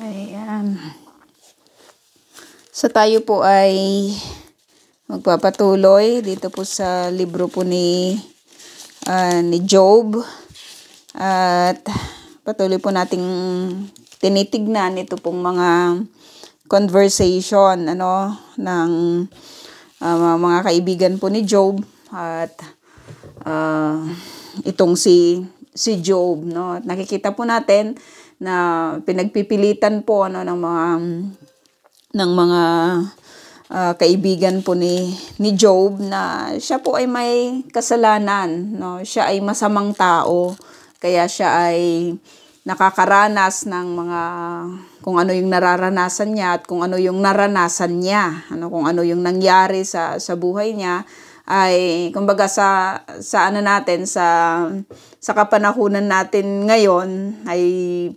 Ayan. So tayo po ay magpapatuloy dito po sa libro po ni Job. At patuloy po nating tinitignan ito pong mga conversation ng mga kaibigan po ni Job at itong si Job, no? At nakikita po natin na pinagpipilitan po ng mga kaibigan po ni Job na siya po ay may kasalanan, no? Siya ay masamang tao, kaya siya ay nakakaranas ng mga kung ano yung nararanasan niya at kung ano yung naranasan niya, kung ano yung nangyari sa buhay niya ay kumbaga sa natin sa kapanahunan natin ngayon ay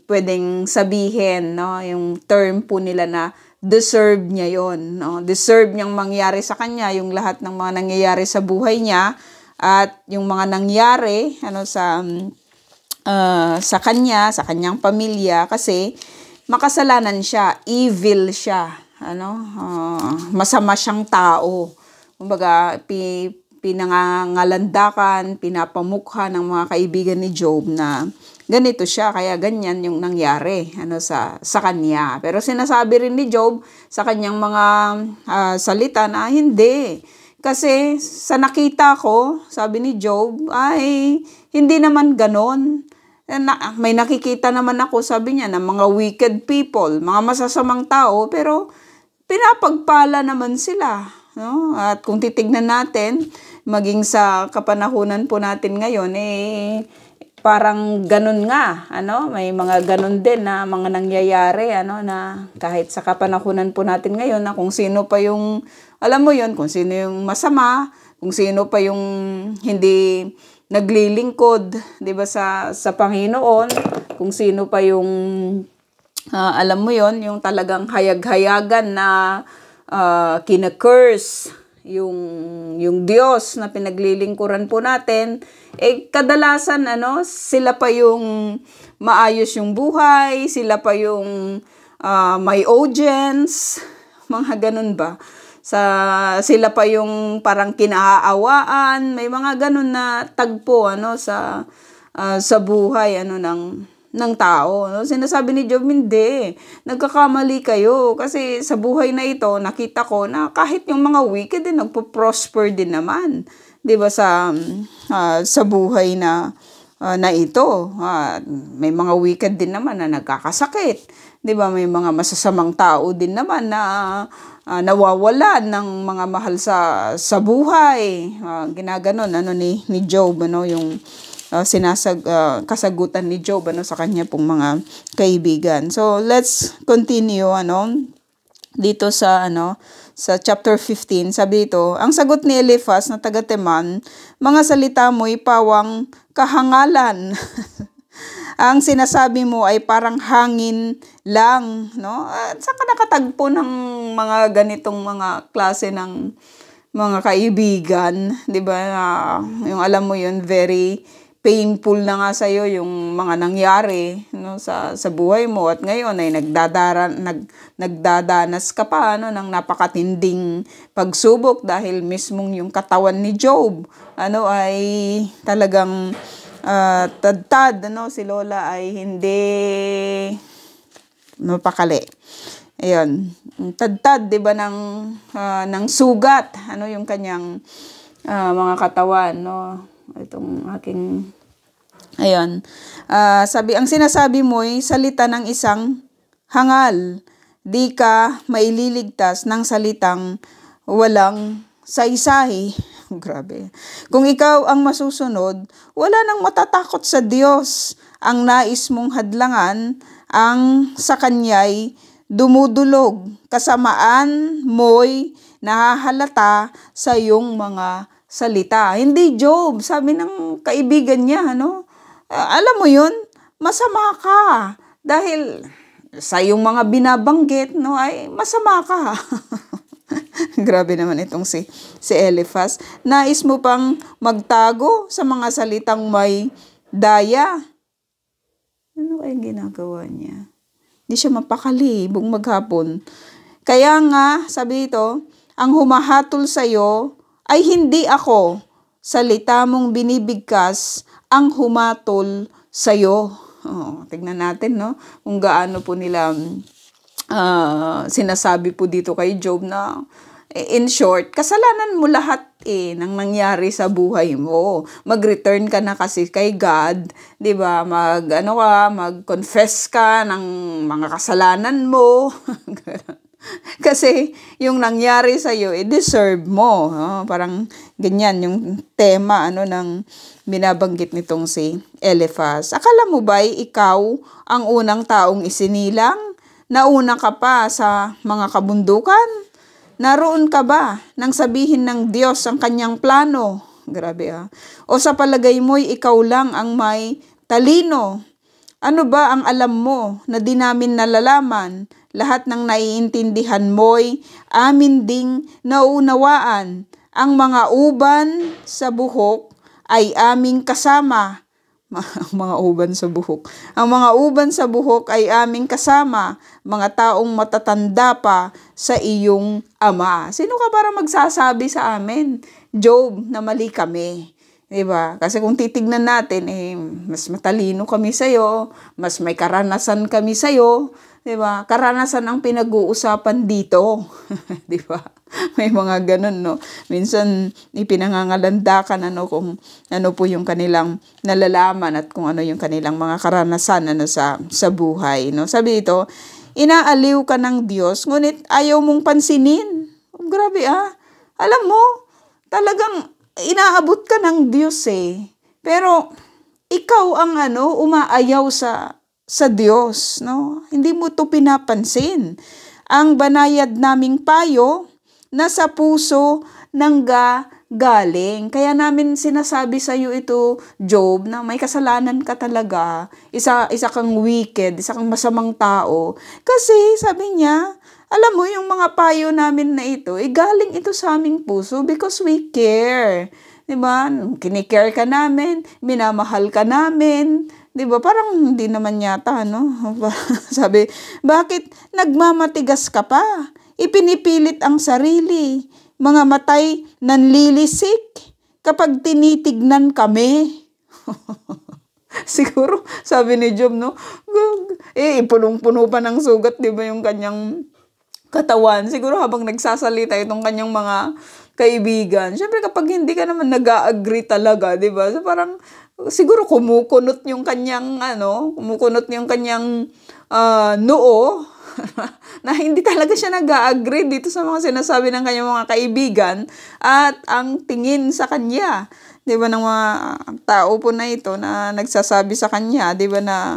pwedeng sabihin, no, yung term po nila na deserve niya yon, no? Deserve niyang mangyari sa kanya yung lahat ng mga nangyayari sa buhay niya at yung mga nangyari sa kanya, sa kanyang pamilya, kasi makasalanan siya, evil siya, masama siyang tao. Kumbaga, pinangangalandakan, pinapamukha ng mga kaibigan ni Job na ganito siya, kaya ganyan yung nangyari sa kanya. Pero sinasabi rin ni Job sa kanyang mga salita na hindi. Kasi sa nakita ko, sabi ni Job, ay hindi naman ganon. May nakikita naman ako, sabi niya, ng mga wicked people, mga masasamang tao, pero pinapagpala naman sila. No? At kung titignan natin, maging sa kapanahunan po natin ngayon, parang ganun nga, may mga ganun din na mga nangyayari, na kahit sa kapanahunan po natin ngayon, na kung sino pa yung, alam mo yun, kung sino yung masama, kung sino pa yung hindi naglilingkod, 'di ba, sa Panginoon, kung sino pa yung alam mo yon, yung talagang hayag-hayagan na kina-curse yung Diyos na pinaglilingkuran po natin, kadalasan sila pa yung maayos yung buhay, sila pa yung may audience, mga ganun ba? Sila pa yung parang kinaawaan, may mga ganun na tagpo sa buhay ng tao. Sinasabi ni Job, hindi, nagkakamali kayo kasi sa buhay na ito nakita ko na kahit yung mga wicked din nagpo-prosper din naman, 'di ba, sa buhay na ito. May mga wicked din naman na nagkakasakit, 'di ba, may mga masasamang tao din naman na nawawalan ng mga mahal sa buhay. Ginaganon ni Job, yung kasagutan ni Job sa kanya pong mga kaibigan. So let's continue dito sa chapter 15. Sabi dito, ang sagot ni Eliphaz na taga Teman, mga salita mo'y pawang kahangalan. Ang sinasabi mo ay parang hangin lang, no? At saka nakatagpo ng mga ganitong mga klase ng mga kaibigan, 'di ba? Yung alam mo yun, very painful na nga sa iyo yung mga nangyari, sa buhay mo, at ngayon ay nagdadanas ka pa ng napakatinding pagsubok dahil mismong yung katawan ni Job ay talagang tad si Lola ay hindi mapakali. Ayun, tad 'di ba ng sugat, yung kanyang mga katawan, itong aking ayun. Ang sinasabi mo ay salita ng isang hangal. Di ka maililigtas ng salitang walang saysay. Grabe. Kung ikaw ang masusunod, wala nang matatakot sa Diyos. Ang nais mong hadlangan, ang sa kanya'y dumudulog. Kasamaan mo'y nahahalata sa iyong mga salita. Hindi, Job, sabi ng kaibigan niya, alam mo yun, masama ka. Dahil sa iyong mga binabanggit, ay masama ka. Grabe naman itong si Eliphaz. Nais mo pang magtago sa mga salitang may daya. Ano kayang ginagawa niya? Di siya mapakali buong maghapon. Kaya nga, sabi ito, ang humahatol sa'yo ay hindi ako. Salita mong binibigkas ang humatol sa'yo. Oh, tignan natin, no? Kung gaano po nila sinasabi po dito kay Job na in short, kasalanan mo lahat nang nangyari sa buhay mo. Mag-return ka na kasi kay God, 'di ba? Mag-confess ka ng mga kasalanan mo. Kasi yung nangyari sa iyo, deserve mo. Parang ganyan yung tema ng binabanggit nitong si Eliphaz. Akala mo ba ikaw ang unang taong isinilang? Nauna ka pa sa mga kabundukan? Naroon ka ba nang sabihin ng Diyos ang kanyang plano? Grabe O sa palagay mo'y ikaw lang ang may talino? Ano ba ang alam mo na di namin nalalaman? Lahat ng naiintindihan mo'y amin ding nauunawaan. Ang mga uban sa buhok ay aming kasama. Mga uban sa buhok. Ang mga uban sa buhok ay aming kasama, mga taong matatanda pa sa iyong ama. Sino ka para magsasabi sa amin, Job, na mali kami? Diba? Kasi kung titignan natin, mas matalino kami sa'yo, mas may karanasan kami sa'yo, diba? Karanasan ang pinag-uusapan dito. Diba? May mga ganun, no? Minsan, ipinangangalandakan, kung ano po yung kanilang nalalaman at kung ano yung kanilang mga karanasan, sa buhay, no? Sabi dito, inaaliw ka ng Diyos, ngunit ayaw mong pansinin. Grabe, Alam mo, talagang inaabot ka ng Diyos Pero, ikaw ang umaayaw sa Diyos, no? Hindi mo to pinapansin. Ang banayad naming payo, nasa puso ng galing. Kaya namin sinasabi sa iyo ito, Job, na may kasalanan ka talaga. Isa kang wicked, isa kang masamang tao. Kasi sabi niya, alam mo yung mga payo namin na ito, galing ito sa aming puso because we care. 'Di ba? Kinikare ka namin, minamahal ka namin. 'Di ba? Parang hindi naman yata, Sabi, bakit nagmamatigas ka pa? Ipinipilit ang sarili. Mga matay nanlilisik kapag tinitignan kami. Siguro, sabi ni Job, punong-puno pa ng sugat, 'di ba, yung kanyang katawan. Siguro habang nagsasalita itong kanyang mga kaibigan. Siyempre kapag hindi ka naman nag-agree talaga, 'di ba? So parang siguro kumukunot yung kanyang noo na hindi talaga siya nag-agree dito sa mga sinasabi ng kanyang mga kaibigan at ang tingin sa kanya, 'di ba, ng mga tao po na ito na nagsasabi sa kanya, 'di ba, na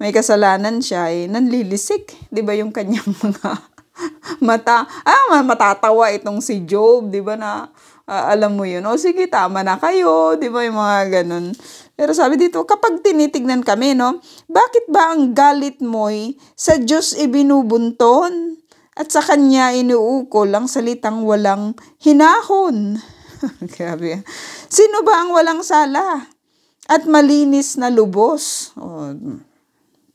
may kasalanan siya, nanlilisik, 'di ba, yung kanyang mga mata. Matatawa itong si Job, 'di ba, na alam mo yun, sige, tama na kayo, 'di ba, yung mga ganun. Pero sabi dito, kapag tinitignan kami, bakit ba ang galit mo'y sa Diyos ibinubunton at sa Kanya inuukol ang salitang walang hinahon? Grabe. Sino ba ang walang sala at malinis na lubos?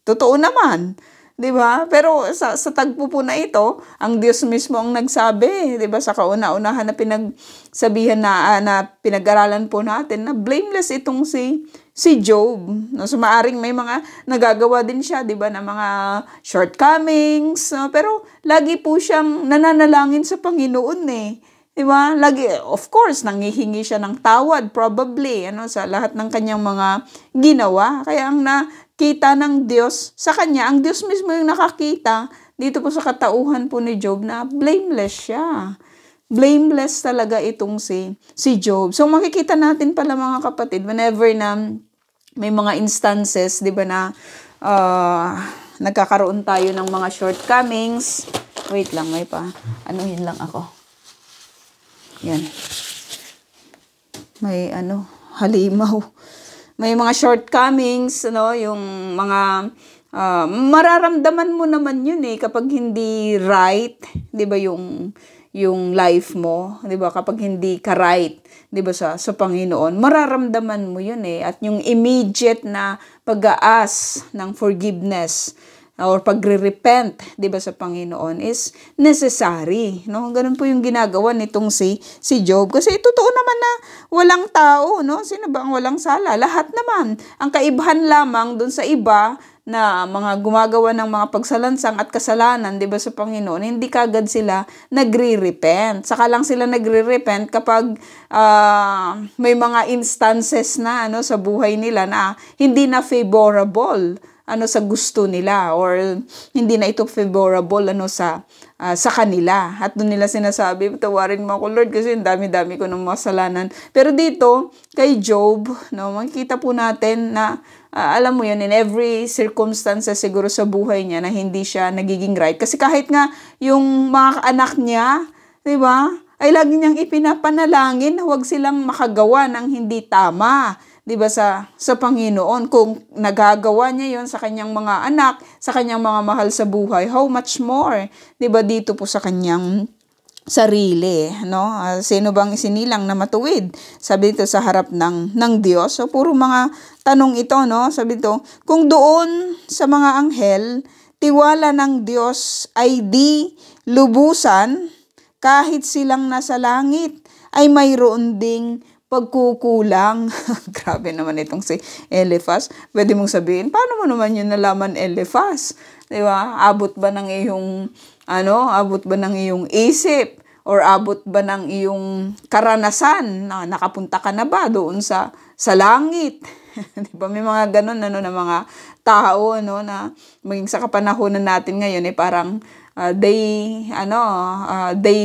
Totoo naman. 'Di ba? Pero sa tagpo po na ito, ang Diyos mismo ang nagsabi, 'di ba, sa kauna-unahan na pinagsabihan na pinag-aralan po natin na blameless itong si Job. No, so maaring may mga nagagawa din siya, 'di ba, na mga shortcomings, pero lagi po siyang nananalangin sa Panginoon 'Di ba? Lagi, of course, nanghihingi siya ng tawad probably sa lahat ng kanyang mga ginawa. Kaya ang nakita ng Diyos sa kanya, ang Diyos mismo yung nakakita dito po sa katauhan po ni Job na blameless siya. Blameless talaga itong si Job. So makikita natin pala, mga kapatid, whenever na may mga instances, 'di ba, na nagkakaroon tayo ng mga shortcomings. Wait lang, may pa. Anuhin lang ako. Yan. May halimaw. May mga shortcomings, yung mga mararamdaman mo naman yun kapag hindi right, 'di ba, yung life mo, 'di ba, kapag hindi ka right, 'di ba, sa Panginoon, mararamdaman mo yun at yung immediate na pag-aas ng forgiveness or pagre-repent, 'di ba, sa Panginoon is necessary, no? Ganun po yung ginagawa nitong si Job, kasi totoo naman na walang tao, no? Sino ba ang walang sala? Lahat naman. Ang kaibahan lamang dun sa iba na mga gumagawa ng mga pagsalansang at kasalanan, 'di ba, sa Panginoon, hindi kagad sila nagre-repent. Saka lang sila nagre-repent kapag may mga instances na sa buhay nila na hindi na favorable sa gusto nila, or hindi na ito favorable sa kanila. At doon nila sinasabi, tawarin mo ako, Lord, kasi ang dami-dami ko ng masalanan. Pero dito kay Job, makikita po natin na alam mo yun, in every circumstances siguro sa buhay niya na hindi siya nagiging right. Kasi kahit nga yung mga anak niya, di ba, ay lagi niyang ipinapanalangin na huwag silang makagawa ng hindi tama, di ba, sa Panginoon. Kung nagagawa niya yon sa kanyang mga anak, sa kanyang mga mahal sa buhay, how much more, di ba, dito po sa kanyang sarili, no? Sino bang isinilang na matuwid? Sabi dito sa harap ng Diyos. So puro mga tanong ito, no? Sabi dito, kung doon sa mga anghel, tiwala ng Diyos ay di lubusan, kahit silang nasa langit ay mayroon ding pagkukulang. Grabe naman itong si Eliphaz. Pwede mong sabihin, paano mo naman yun nalaman, Eliphaz? Diba? Abot ba ng iyong isip? Or abot ba ng iyong karanasan? Nakapunta ka na ba doon sa langit? Diba? May mga ganun na mga tao na maging sa kapanahonan natin ngayon parang they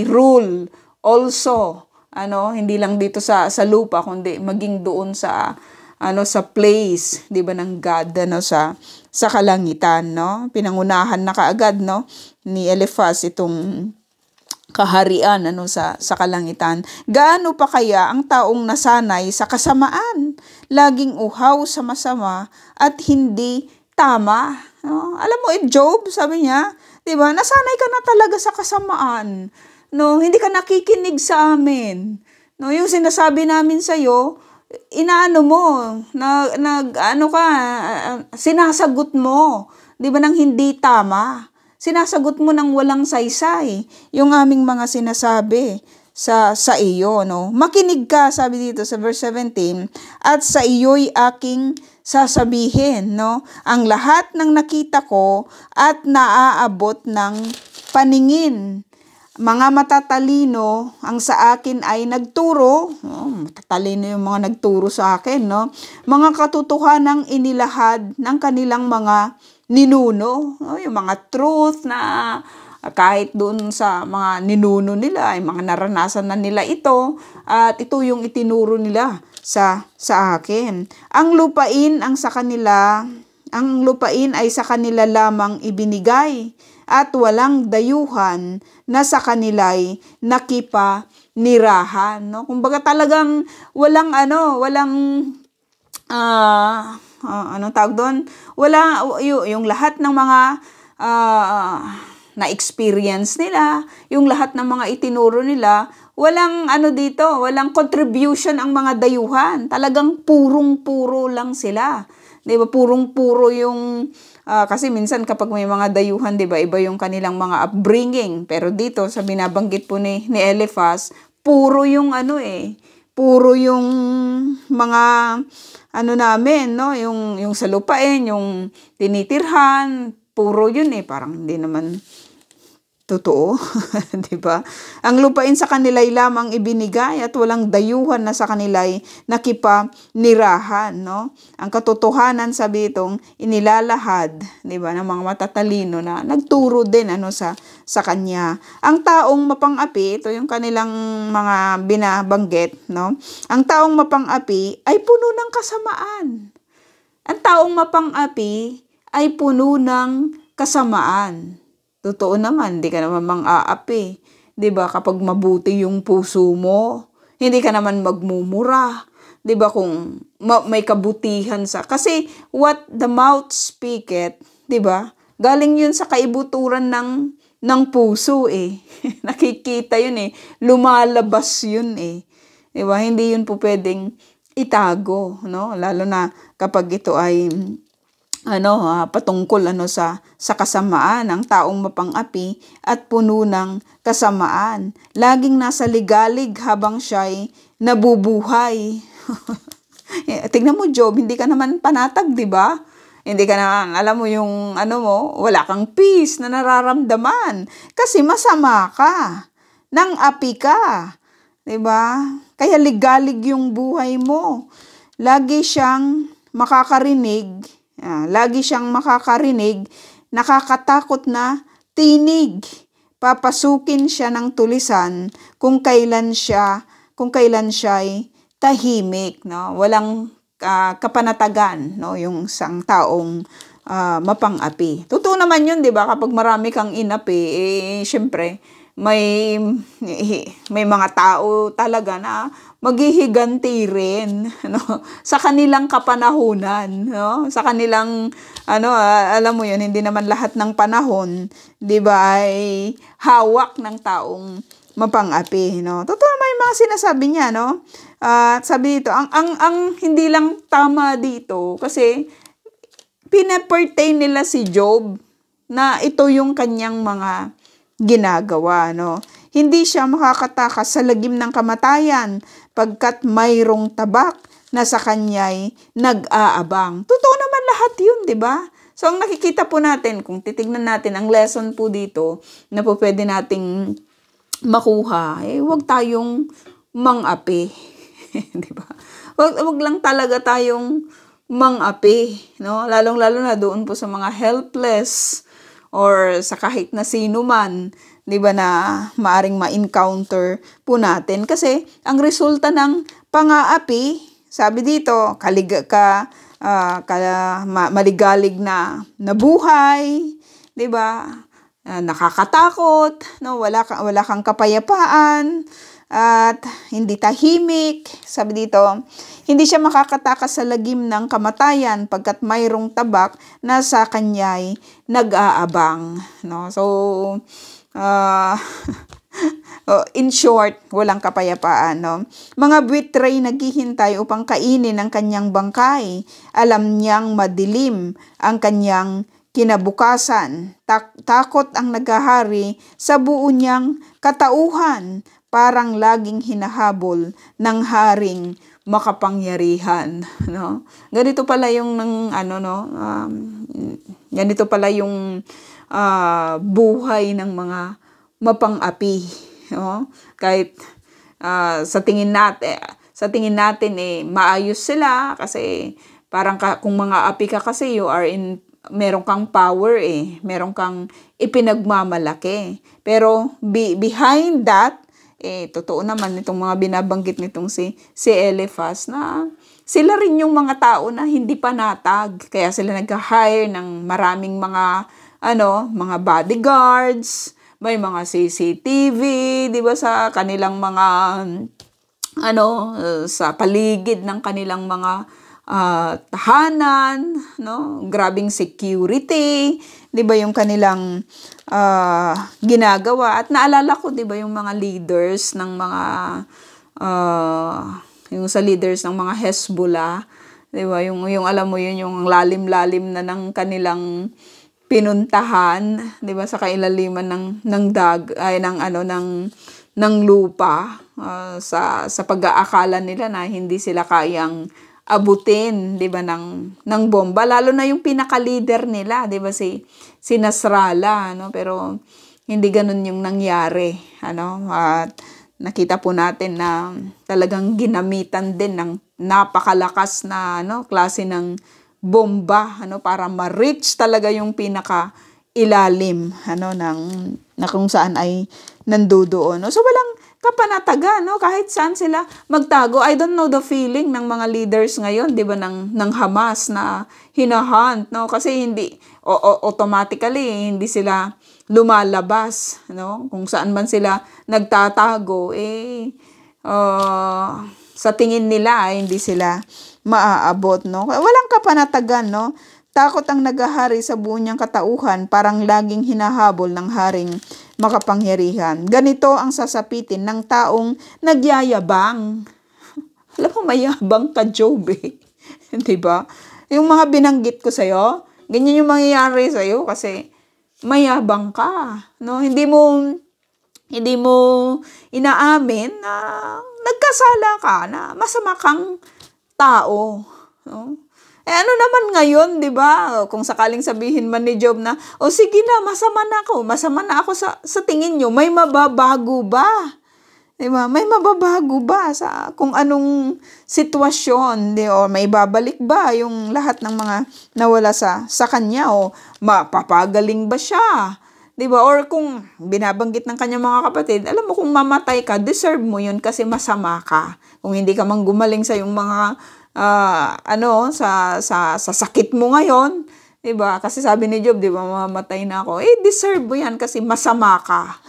rule also. Hindi lang dito sa lupa, kundi maging doon sa place, 'di ba, ng God sa kalangitan, no? Pinangunahan na kaagad, no, ni Eliphaz itong kaharian sa kalangitan. Gaano pa kaya ang taong nasanay sa kasamaan, laging uhaw sa masama at hindi tama, no? Alam mo, Job, sabi niya, 'di ba, nasanay ka na talaga sa kasamaan. No, hindi ka nakikinig sa amin. No, yung sinasabi namin sa iyo, sinasagot mo, 'di ba, nang hindi tama. Sinasagot mo nang walang saysay yung aming mga sinasabi sa iyo, no? Makinig ka, sabi dito sa verse 17, at sa iyo'y aking sasabihin, no? Ang lahat ng nakita ko at naaabot ng paningin. Mga matatalino ang sa akin ay nagturo. Matatalino yung mga nagturo sa akin, no? Mga katotohanang inilahad ng kanilang mga ninuno. Yung mga truth na kahit doon sa mga ninuno nila, ay mga naranasan na nila ito. At ito yung itinuro nila sa akin. Ang lupain ay sa kanila lamang ibinigay, at walang dayuhan na sa kanila'y nakipanirahan, no? Kumbaga talagang walang anong tawag doon? Yung lahat ng mga na-experience nila, yung lahat ng mga itinuro nila, walang walang contribution ang mga dayuhan. Talagang purong-puro lang sila. 'Di ba? Purong-puro yung kasi minsan kapag may mga dayuhan, 'di ba, iba yung kanilang mga upbringing. Pero dito sa binabanggit po ni Eliphaz, puro yung puro yung mga namin, no, yung sa lupain, yung tinitirhan, puro yun parang hindi naman totoo, 'di ba? Ang lupain sa kanila'y lamang ibinigay, at walang dayuhan na sa kanila'y nakipanirahan, no? Ang katotohanan, sabi itong inilalahad, 'di ba, ng mga matatalino na nagturo din sa kanya. Ang taong mapang-api, ito yung kanilang mga binabanggit, no? Ang taong mapang-api ay puno ng kasamaan. Ang taong mapang-api ay puno ng kasamaan. Totoo naman, hindi ka naman mang-aapi. 'Di ba? Kapag mabuti yung puso mo, hindi ka naman magmumura. 'Di ba? Kung may kabutihan kasi what the mouth speaketh, 'di ba? Galing yun sa kaibuturan ng puso Nakikita yun lumalabas yun 'Di ba? Hindi yun po pwedeng itago, no? Lalo na kapag ito ay patungkol sa kasamaan ng taong mapang-api at puno ng kasamaan. Laging nasa ligalig habang siya'y nabubuhay. Tignan mo, Job, hindi ka naman panatag, di ba? Hindi ka naman, alam mo yung wala kang peace na nararamdaman kasi masama ka. Nang api ka, di ba? Kaya ligalig yung buhay mo. Lagi siyang makakarinig, nakakatakot na tinig. Papasukin siya ng tulisan kung kailan siya'y tahimik, no? Walang kapanatagan, no, yung isang taong mapang-api. Totoo naman yun, 'di ba? Kapag marami kang inapi, syempre may mga tao talaga na maghihiganti rin, no, sa kanilang kapanahunan, no? Sa kanilang alam mo yun, hindi naman lahat ng panahon, 'di ba, ay hawak ng taong mapang-api, no? Totoo naman yung mga sinasabi niya, no? At sabi dito, ang hindi lang tama dito kasi pinapertain nila si Job na ito yung kanyang mga ginagawa, no? Hindi siya makakatakas sa lagim ng kamatayan pagkat mayroong tabak na sa kanya'y nag-aabang. Totoo naman lahat yun, di ba? So, ang nakikita po natin, kung titignan natin ang lesson po dito na po pwede nating makuha, huwag tayong mang-api. Di ba? Wag lang talaga tayong mang-api, no? Lalong-lalo na doon po sa mga helpless or sa kahit na sino man, 'di ba, na maaring ma-encounter po natin kasi ang resulta ng pang-aapi, sabi dito, maligalig na buhay, 'di ba? Nakakatakot, no? Wala kang kapayapaan at hindi tahimik. Sabi dito, hindi siya makakatakas sa lagim ng kamatayan pagkat mayroong tabak na sa kanya'y nag-aabang, no? So in short, walang kapayapaan, no? Mga buitra'y naghihintay upang kainin ang kanyang bangkay. Alam niyang madilim ang kanyang kinabukasan. Takot ang naghahari sa buo niyang katauhan. Parang laging hinahabol ng haring makapangyarihan, no? Ganito pala yung ganito pala yung buhay ng mga mapang-api, no? Kahit sa tingin natin maayos sila kasi parang kung mga api ka kasi meron kang power, meron kang ipinagmamalaki. Pero behind that, totoo naman itong mga binabanggit nitong si Eliphaz na sila rin yung mga tao na hindi panatag. Kaya sila nag-hire ng maraming mga bodyguards, may mga CCTV, 'di ba, sa kanilang mga sa paligid ng kanilang mga tahanan, no? Grabing security, 'di ba, yung kanilang ginagawa. At naalala ko, 'di ba, yung mga leaders ng mga leaders ng mga Hezbollah, 'di ba, yung alam mo yun, yung lalim-lalim na ng kanilang pinuntahan, 'di ba, sa kailaliman ng lupa, sa pag-aakala nila na hindi sila kayang abutin, 'di ba, ng bomba, lalo na yung pinaka-leader nila, 'di ba, si Nasrallah, no? Pero hindi ganoon yung nangyari, at nakita po natin na talagang ginamitan din ng napakalakas na klase ng bomba, para ma-reach talaga yung pinaka-ilalim na kung saan ay nandoon, no? So walang kapanatagan, no? Kahit saan sila magtago. I don't know the feeling ng mga leaders ngayon, 'di ba, ng Hamas na hinahunt, no? Kasi automatically hindi sila lumalabas, no? Kung saan man sila nagtatago, sa tingin nila hindi sila maaabot, no? Walang kapanatagan, no? Takot ang naghahari sa buo niyang katauhan, parang laging hinahabol ng haring makapangyarihan. Ganito ang sasapitin ng taong nagyayabang. Alam mo, mayabang ka, Job, 'di ba? Yung mga binanggit ko sa'yo, Ganyan yung mangyayari sa'yo kasi mayabang ka, no? Hindi mo inaamin na nagkasala ka, na masama kang tao, no? Ano naman ngayon, 'di ba? Kung sakaling sabihin man ni Job na, "O sige na, masama na ako sa tingin niyo, may mababago ba?" 'Di ba? May mababago ba sa kung anong sitwasyon, 'di o may babalik ba yung lahat ng mga nawala sa kanya o mapapagaling ba siya? 'Di ba? Or kung binabanggit ng kanyang mga kapatid, alam mo kung mamatay ka, deserve mo 'yun kasi masama ka. Kung hindi ka man gumaling sa yung mga sa sakit mo ngayon, 'di ba? Kasi sabi ni Job, 'di ba, mamamatay na ako. Deserve mo 'yan kasi masama ka.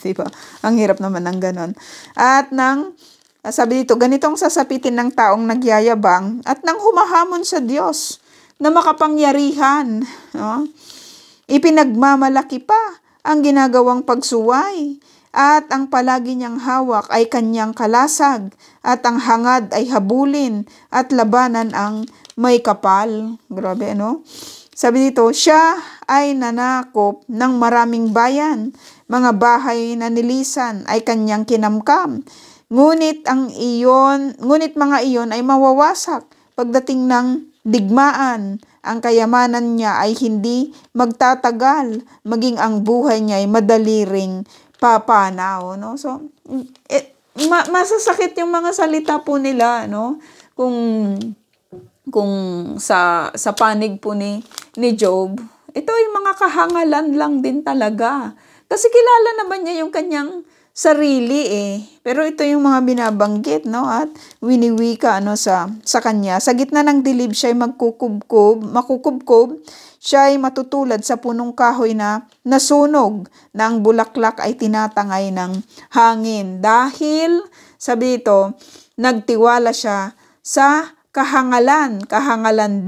'Di ba? Ang hirap naman ng ganon. At sabi dito, ganitong sasapitin ng taong nagyayabang at nang humahamon sa Diyos na makapangyarihan, no? Ipinagmamalaki pa ang ginagawang pagsuway at ang palagi niyang hawak ay kanyang kalasag at ang hangad ay habulin at labanan ang may kapal. Grabe, ano? Sabi dito, siya ay nanakop ng maraming bayan, mga bahay na nilisan ay kanyang kinamkam. Ngunit mga iyon ay mawawasak pagdating ng digmaan. Ang kayamanan niya ay hindi magtatagal, maging ang buhay niya ay madali ring papanaw, no? So, masasakit yung mga salita po nila, no? Kung sa panig po ni Job, ito yung mga kahangalan lang din talaga. Kasi kilala naman niya yung kanyang sarili Pero ito yung mga binabanggit, no? At winiwika sa kanya. Sa gitna ng dilib siya ay makukubkob, siya ay matutulad sa punong kahoy na nasunog, na ang bulaklak ay tinatangay ng hangin. Dahil, sabi dito, nagtiwala siya sa kahangalan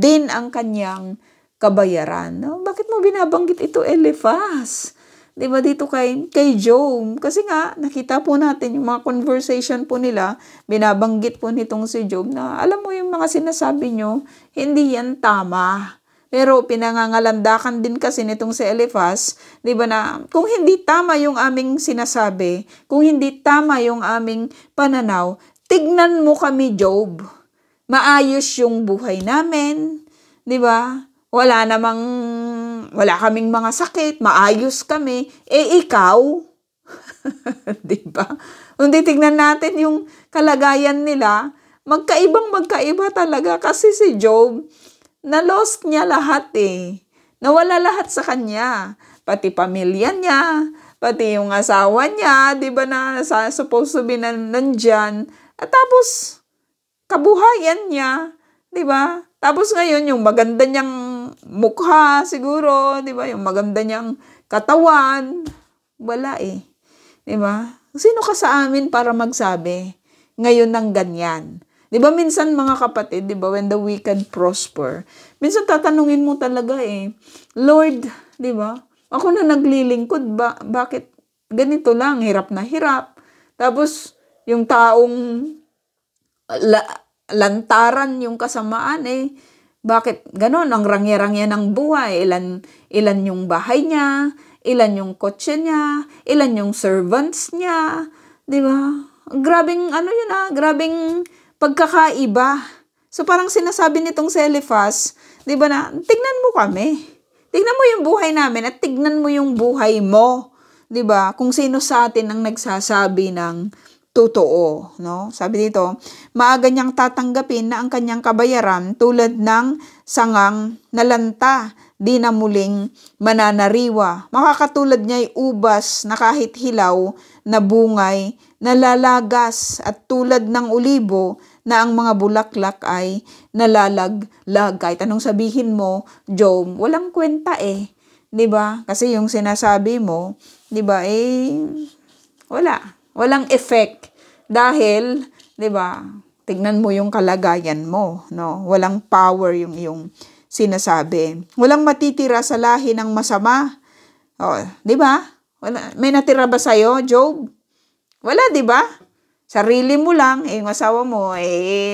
din ang kanyang kabayaran. No? Bakit mo binabanggit ito, Eliphaz? Diba dito kay Job? Kasi nga, nakita po natin yung mga conversation po nila, binabanggit po nitong si Job na, alam mo yung mga sinasabi nyo, hindi yan tama. Pero pinangangalandakan din kasi nitong si Eliphaz, diba na, kung hindi tama yung aming sinasabi, kung hindi tama yung aming pananaw, tignan mo kami, Job. Maayos yung buhay namin, diba? Wala kaming mga sakit, maayos kami. Ikaw, diba? Kung titignan natin yung kalagayan nila, magkaiba talaga. Kasi si Job, na-lost niya lahat Nawala lahat sa kanya. Pati pamilya niya, pati yung asawa niya, diba na supposed to be nandyan. At tapos, kabuhayan niya, diba? Tapos ngayon, yung maganda niyang mukha siguro, di ba? Yung maganda niyang katawan, wala Di ba? Sino ka sa amin para magsabi ngayon ng ganyan? Di ba minsan mga kapatid, di ba, when the wicked prosper, minsan tatanungin mo talaga Lord, di ba? Ako na naglilingkod, bakit ganito lang, hirap na hirap. Tapos, yung taong lantaran yung kasamaan bakit ganon ang rangya-rangya ng buhay? Ilan yung bahay niya, ilan yung kotse niya, ilan yung servants niya, di ba? Grabing grabing pagkakaiba. So parang sinasabi nitong si Eliphaz, di ba na, tignan mo kami. Tignan mo yung buhay namin at tignan mo yung buhay mo. Di ba? Kung sino sa atin ang nagsasabi ng totoo, no? Sabi dito, maaga niyang tatanggapin na ang kanyang kabayaran tulad ng sangang nalanta, di na muling mananariwa. Makakatulad niya'y ubas na kahit hilaw na bungay, nalalagas at tulad ng ulibo na ang mga bulaklak ay nalalaglag. Kahit anong sabihin mo, Job, walang kwenta 'di ba? Kasi yung sinasabi mo, 'di ba, walang effect dahil, 'di ba? Tignan mo yung kalagayan mo, no? Walang power yung iyong sinasabi. Walang matitira sa lahi ng masama. 'Di ba? May natira ba sa'yo, Job? Wala, 'di ba? Sarili mo lang, yung asawa mo,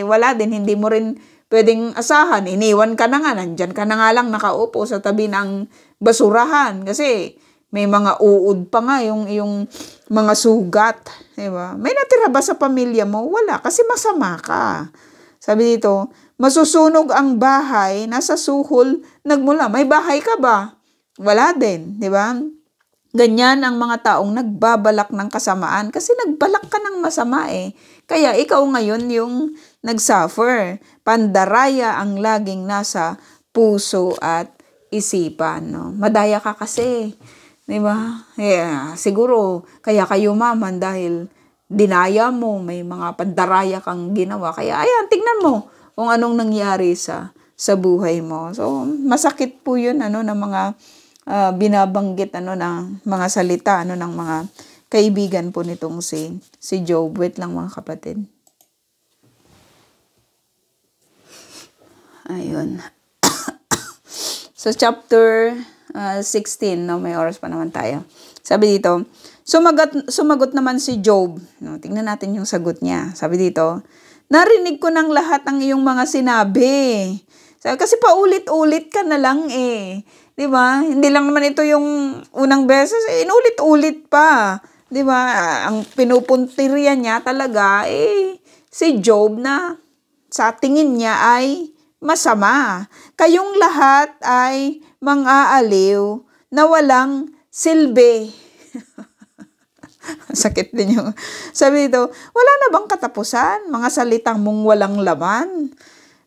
wala din, hindi mo rin pwedeng asahan. Iniwan ka na nga, nandyan ka na nga lang nakaupo sa tabi ng basurahan. Kasi may mga uod pa nga yung mga sugat. Diba? May natira ba sa pamilya mo? Wala, kasi masama ka. Sabi dito, masusunog ang bahay, nasa suhol, nagmula. May bahay ka ba? Wala din, di ba? Ganyan ang mga taong nagbabalak ng kasamaan kasi nagbalak ka ng masama eh. Kaya ikaw ngayon yung nagsuffer. Pandaraya ang laging nasa puso at isipan. No? Madaya ka kasi. Di ba? Yeah, siguro kaya kayo maman dahil dinaya mo, may mga pandaraya kang ginawa. Kaya ayan, tingnan mo kung anong nangyari sa buhay mo. So, masakit po yun ng mga binabanggit ng mga salita ng mga kaibigan po nitong si Job. Wait lang mga kapatid. Ayun. So chapter 16, no, may oras pa naman tayo. Sabi dito, sumagot naman si Job. No, tingnan natin yung sagot niya. Sabi dito, narinig ko ng lahat ang iyong mga sinabi. Kasi paulit-ulit ka na lang eh. 'Di ba? Hindi lang naman ito yung unang beses, inulit-ulit pa. 'Di ba? Ang pinupuntirya niya talaga si Job na sa tingin niya ay masama. Kayong lahat ay mang-aaliw na walang silbi. Sakit din yung sabi dito, wala na bang katapusan? Mga salitang mong walang laman.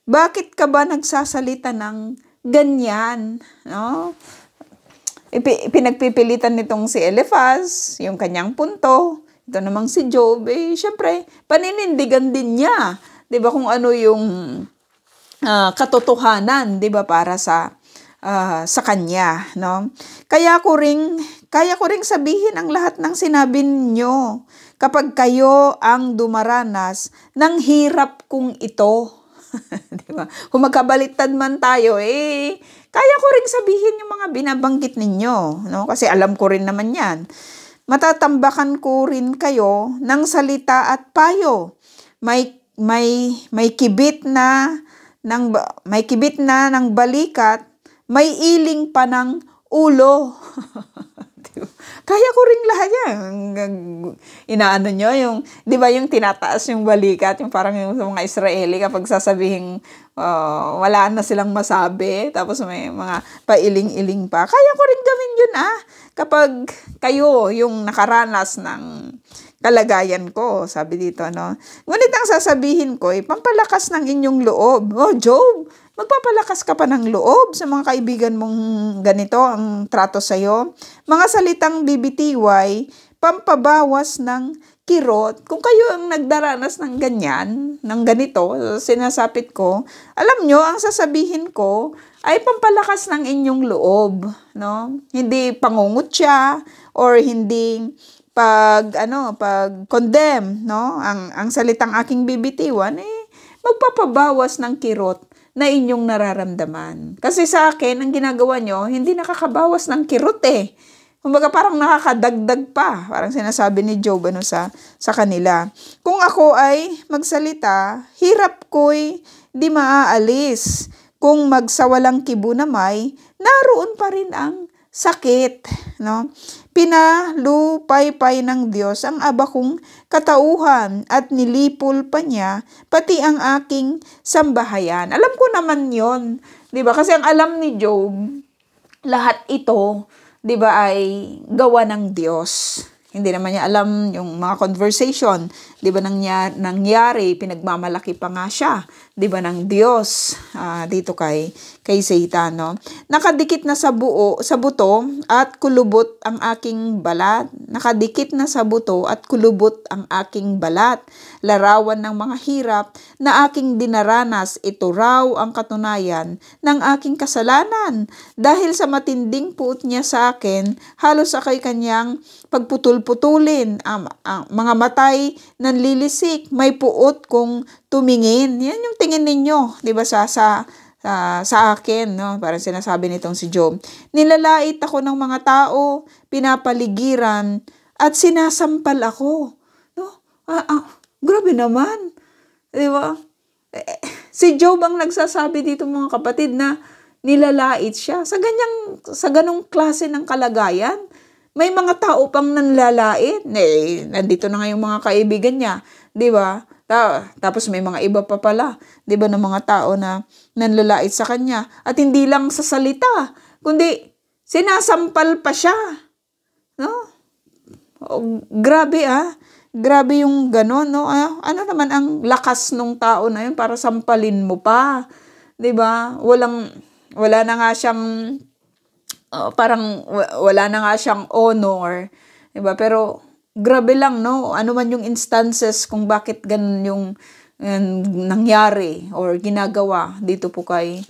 Bakit ka ba nagsasalita ng ganyan? No? Pinagpipilitan nitong si Eliphaz, yung kanyang punto. Ito namang si Job, syempre, paninindigan din niya. 'Di ba kung ano yung katotohanan, 'di ba, para sa kanya, no? Kaya ko ring sabihin ang lahat ng sinabi niyo kapag kayo ang dumaranas ng hirap kong ito. Diba? Kung magkabaliktad man tayo, kaya ko ring sabihin yung mga binabanggit ninyo, no? Kasi alam ko rin naman yan. Matatambakan ko rin kayo ng salita at payo. May kibit na ng balikat, may iling pa ng ulo. Kaya ko rin lahat yan. Inaano nyo, yung, di ba yung tinataas yung balikat, yung parang yung mga Israeli kapag sasabihin, wala na silang masabi, tapos may mga pailing-iling pa. Kaya ko rin gawin yun kapag kayo yung nakaranas ng kalagayan ko, sabi dito, no? Ngunit ang sasabihin ko, pampalakas ng inyong loob. Oh, Job, magpapalakas ka pa ng loob sa mga kaibigan mong ganito ang trato sa'yo. Mga salitang bibitiway, pampabawas ng kirot. Kung kayo ang nagdaranas ng ganyan, ng ganito, sinasapit ko, alam nyo, ang sasabihin ko ay pampalakas ng inyong loob. No? Hindi pangungutya or hindi pag condemn, no? Ang salitang aking bibitiwan, magpapabawas ng kirot na inyong nararamdaman. Kasi sa akin, ang ginagawa nyo, hindi nakakabawas ng kirot eh. Kumbaga parang nakakadagdag pa. Parang sinasabi ni Job sa kanila. Kung ako ay magsalita, hirap ko'y di maaalis. Kung magsawalang kibo na may, naroon pa rin ang sakit. No? Pinalupaypay ng Diyos ang aba kong katauhan at nilipol pa niya pati ang aking sambahayan. Alam ko naman yon, 'di ba? Kasi ang alam ni Job, lahat ito, 'di ba, ay gawa ng Diyos. Hindi naman niya alam yung mga conversation, 'di ba, nangyari, pinagmamalaki pa nga siya, 'di ba, ng Diyos dito kay Satan, no? Nakadikit na sa buto at kulubot ang aking balat. Nakadikit na sa buto at kulubot ang aking balat. Larawan ng mga hirap na aking dinaranas, ito raw ang katunayan ng aking kasalanan. Dahil sa matinding puot niya sa akin, halos ako'y kanyang pagputol-putulin. Mga matay nanlilisik, may puot kung tumingin. Yan yung tingin ninyo, 'di ba, sa akin, no? Parang sinasabi nitong si Job. Nilalait ako ng mga tao, pinapaligiran, at sinasampal ako. No? Grabe naman. Di ba? Si Job ang nagsasabi dito mga kapatid na nilalait siya. Sa ganong klase ng kalagayan, may mga tao pang nanlalait. Nandito na nga yung mga kaibigan niya, di ba? Tapos may mga iba pa pala, di ba, ng mga tao na nanlalait sa kanya. At hindi lang sa salita, kundi sinasampal pa siya. No? Grabe Grabe yung gano'n, no? Ano naman ang lakas nung tao na yun para sampalin mo pa? 'Di ba? Wala na nga siyang wala na nga siyang honor, 'di ba? Pero grabe lang, no? Ano man yung instances kung bakit ganun yung nangyari or ginagawa dito po kay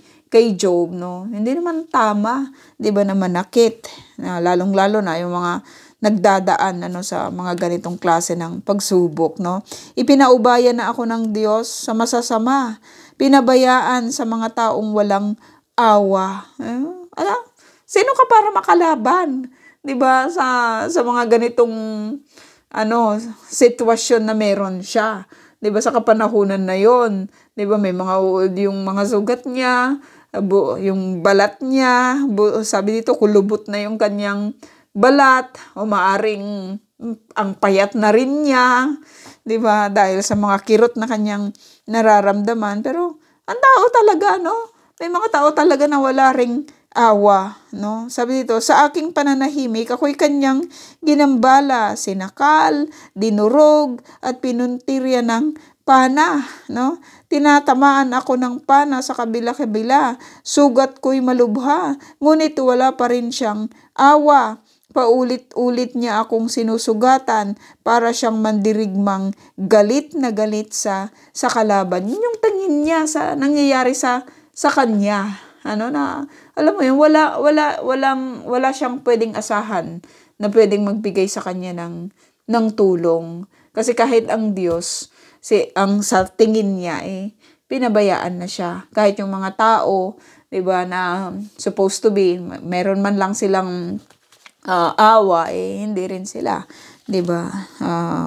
Job, no? Hindi naman tama, 'di ba, na manakit. Lalong-lalo na yung mga nagdadaan sa mga ganitong klase ng pagsubok, no? Ipinaubaya na ako ng Diyos sa masasama, pinabayaan sa mga taong walang awa. Sino ka para makalaban, 'di ba, sa mga ganitong sitwasyon na meron siya, 'di ba, sa kapanahunan na 'yon, 'di ba, may mga yung mga sugat niya, yung balat niya, sabi dito kulubot na yung kanyang balat, o maaring ang payat na rin niya, 'di ba, dahil sa mga kirot na kanyang nararamdaman. Pero ang tao talaga, no? May mga tao talaga na wala ring awa, no? Sabi dito, sa aking pananahimik, ako'y kanyang ginambala, sinakal, dinurog, at pinuntirya ng pana, no? Tinatamaan ako ng pana sa kabila-kabila, sugat ko'y malubha, ngunit wala pa rin siyang awa. Paulit-ulit niya akong sinusugatan para siyang mandirigmang galit na galit sa kalaban. Yun yung tingin niya sa nangyayari sa kanya. Alam mo yun, wala siyang pwedeng asahan na pwedeng magbigay sa kanya ng tulong. Kasi kahit ang Diyos, ang sa tingin niya, pinabayaan na siya. Kahit yung mga tao, 'di ba, na supposed to be, meron man lang silang awa, hindi rin sila, 'di ba,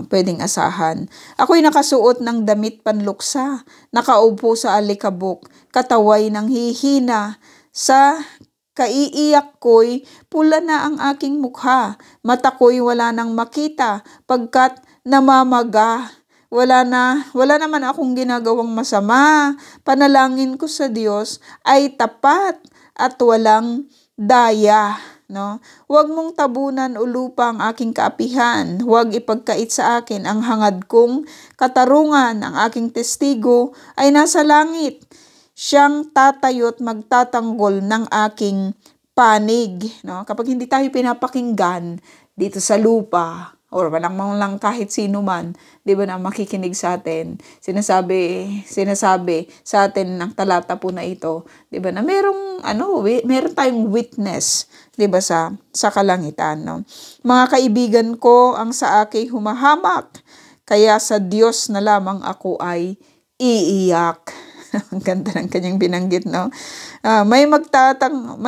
pwedeng asahan. Ako'y nakasuot ng damit panluksa, nakaupo sa alikabok, kataway ng hihina, sa kaiiyak ko'y pula na ang aking mukha, mata ko'y wala nang makita, pagkat namamaga. Wala naman akong ginagawang masama. Panalangin ko sa Diyos ay tapat at walang daya, no? Huwag mong tabunan o lupa ang aking kaapihan. Huwag ipagkait sa akin ang hangad kong katarungan. Ang aking testigo ay nasa langit. Siyang tatayo't magtatanggol ng aking panig, no? Kapag hindi tayo pinapakinggan dito sa lupa, or walang lang kahit sino man, 'di ba, na makikinig sa atin, sinasabi sa atin ng talata po na ito, 'di ba, na meron tayong witness, 'di ba, sa kalangitan, no? Mga kaibigan ko ang sa akin humahamak, kaya sa Diyos na lamang ako ay iiyak. Ang ganda ng kanyang binanggit, no? May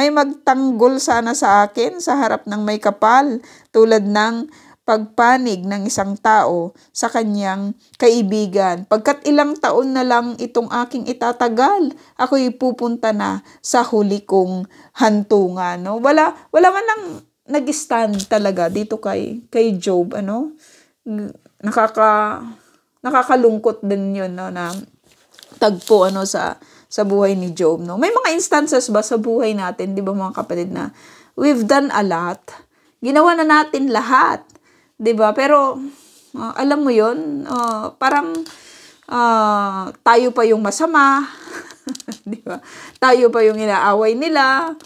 magtanggol sana sa akin sa harap ng may kapal, tulad ng pagpanig ng isang tao sa kanyang kaibigan. Pagkat ilang taon na lang itong aking itatagal, ako'y pupunta na sa huli kong hantungan, no? Wala man lang nag-stand talaga dito kay Job, nakakalungkot din 'yun, no, na tagpo sa buhay ni Job, no? May mga instances ba sa buhay natin, 'di ba mga kapatid, na we've done a lot. Ginawa na natin lahat, 'di ba? Pero alam mo 'yon, parang tayo pa yung masama, 'di ba? Tayo pa yung inaaway nila.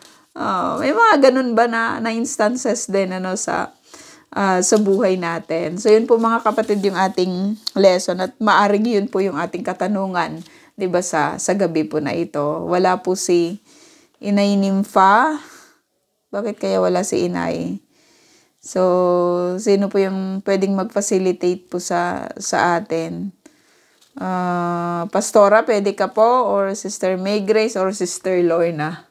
May mga ganun ba na instances din sa buhay natin. So yun po mga kapatid yung ating lesson, at maaring yun po yung ating katanungan, 'di ba, sa gabi po na ito. Wala po si Inay Nympha. Bakit kaya wala si Inay? So, sino po yung pwedeng mag-facilitate po sa atin? Pastora, pwede ka po? Or Sister May Grace or Sister Lorna?